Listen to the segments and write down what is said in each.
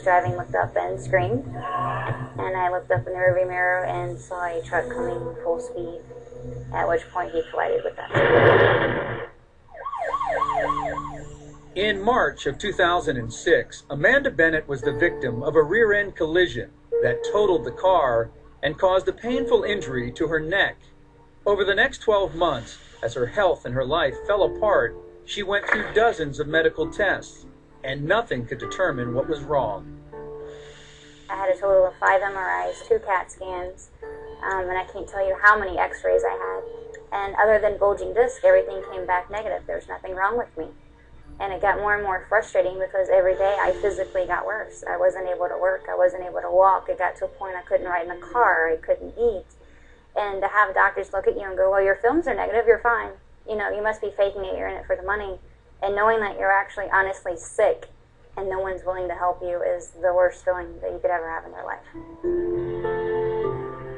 was driving, looked up and screamed. And I looked up in the rearview mirror and saw a truck coming full speed, at which point he collided with that. In March of 2006, Amanda Bennett was the victim of a rear-end collision that totaled the car and caused a painful injury to her neck. Over the next 12 months, as her health and her life fell apart, she went through dozens of medical tests, and nothing could determine what was wrong. I had a total of 5 MRIs, 2 CAT scans, and I can't tell you how many X-rays I had. And other than bulging disc, everything came back negative. There was nothing wrong with me. And it got more and more frustrating because every day I physically got worse. I wasn't able to work. I wasn't able to walk. It got to a point I couldn't ride in a car. I couldn't eat. And to have doctors look at you and go, well, your films are negative. You're fine. You know, you must be faking it. You're in it for the money. And knowing that you're actually honestly sick and no one's willing to help you is the worst feeling that you could ever have in your life.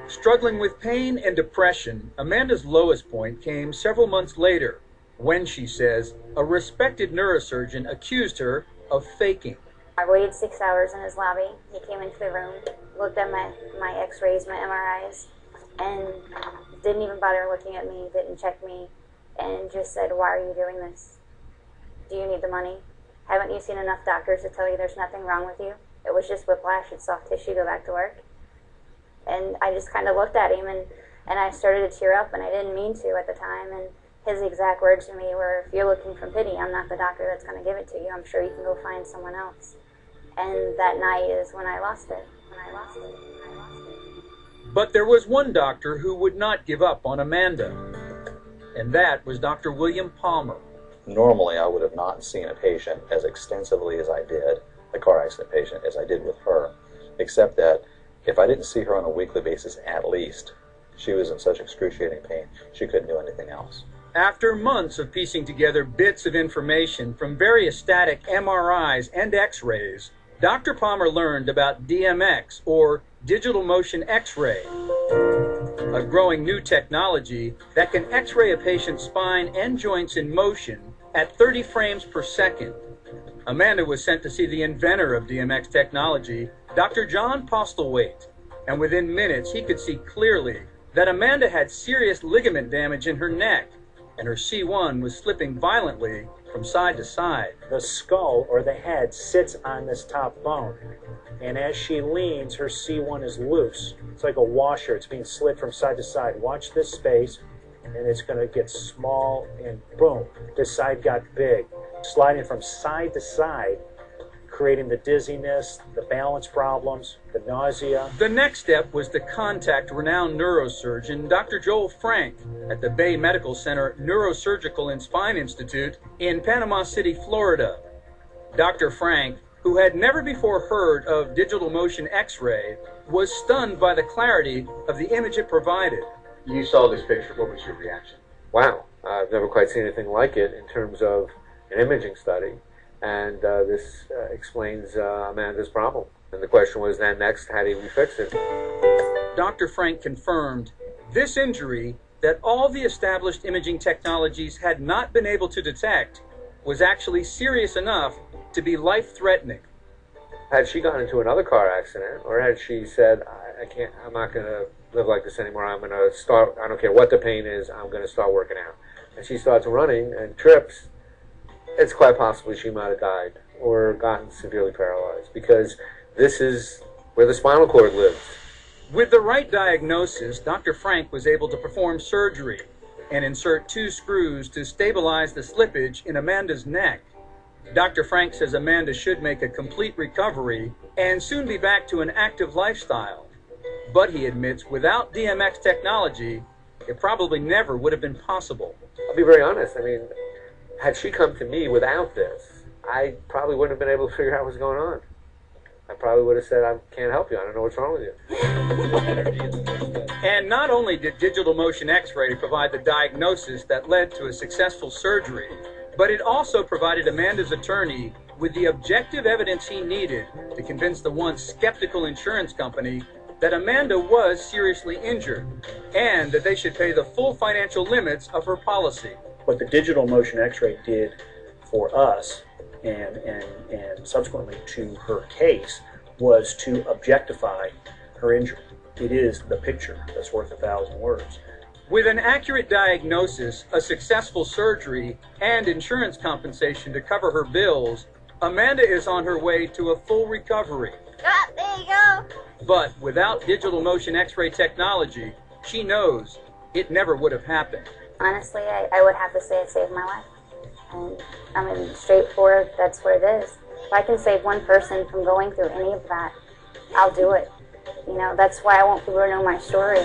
Struggling with pain and depression, Amanda's lowest point came several months later when, she says, a respected neurosurgeon accused her of faking. I waited 6 hours in his lobby. He came into the room, looked at my X-rays, my MRIs, and didn't even bother looking at me, didn't check me, and just said, why are you doing this? Do you need the money? Haven't you seen enough doctors to tell you there's nothing wrong with you? It was just whiplash, it's soft tissue, go back to work. And I just kind of looked at him, and I started to tear up, and I didn't mean to at the time. And his exact words to me were, if you're looking for pity, I'm not the doctor that's going to give it to you. I'm sure you can go find someone else. And that night is when I lost it. But there was one doctor who would not give up on Amanda, and that was Dr. William Palmer. Normally, I would have not seen a patient as extensively as I did, a car accident patient, as I did with her, except that if I didn't see her on a weekly basis at least, she was in such excruciating pain, she couldn't do anything else. After months of piecing together bits of information from various static MRIs and X-rays, Dr. Palmer learned about DMX, or digital motion X-ray, a growing new technology that can X-ray a patient's spine and joints in motion at 30 frames per second. Amanda was sent to see the inventor of DMX technology, Dr. John Postlethwaite, and within minutes he could see clearly that Amanda had serious ligament damage in her neck, and her C1 was slipping violently from side to side. The skull, or the head, sits on this top bone, and as she leans, her C1 is loose. It's like a washer. It's being slid from side to side. Watch this space, and it's going to get small, and boom, this side got big. Sliding from side to side, creating the dizziness, the balance problems, the nausea. The next step was to contact renowned neurosurgeon Dr. Joel Frank at the Bay Medical Center Neurosurgical and Spine Institute in Panama City, Florida. Dr. Frank, who had never before heard of digital motion X-ray, was stunned by the clarity of the image it provided. You saw this picture. What was your reaction? Wow, I've never quite seen anything like it in terms of an imaging study. And this explains Amanda's problem. And the question was then next, how do we fix it? Dr. Frank confirmed this injury that all the established imaging technologies had not been able to detect was actually serious enough to be life-threatening. Had she gone into another car accident, or had she said, I'm not going to live like this anymore, I'm going to start, I don't care what the pain is, I'm going to start working out. And she starts running and trips, it's quite possibly she might have died or gotten severely paralyzed, because this is where the spinal cord lives. With the right diagnosis, Dr. Frank was able to perform surgery and insert 2 screws to stabilize the slippage in Amanda's neck. Dr. Frank says Amanda should make a complete recovery and soon be back to an active lifestyle. But he admits without DMX technology, it probably never would have been possible. I'll be very honest, I mean, had she come to me without this, I probably wouldn't have been able to figure out what's going on. I probably would have said, I can't help you, I don't know what's wrong with you. And not only did digital motion X-ray provide the diagnosis that led to a successful surgery, but it also provided Amanda's attorney with the objective evidence he needed to convince the once skeptical insurance company that Amanda was seriously injured and that they should pay the full financial limits of her policy. What the digital motion X-ray did for us and subsequently to her case was to objectify her injury. It is the picture that's worth 1,000 words. With an accurate diagnosis, a successful surgery, and insurance compensation to cover her bills, Amanda is on her way to a full recovery. Ah, there you go. But without digital motion X-ray technology, she knows it never would have happened. Honestly, I would have to say it saved my life. And I mean, straightforward, that's what it is. If I can save one person from going through any of that, I'll do it. You know, that's why I want people to know my story.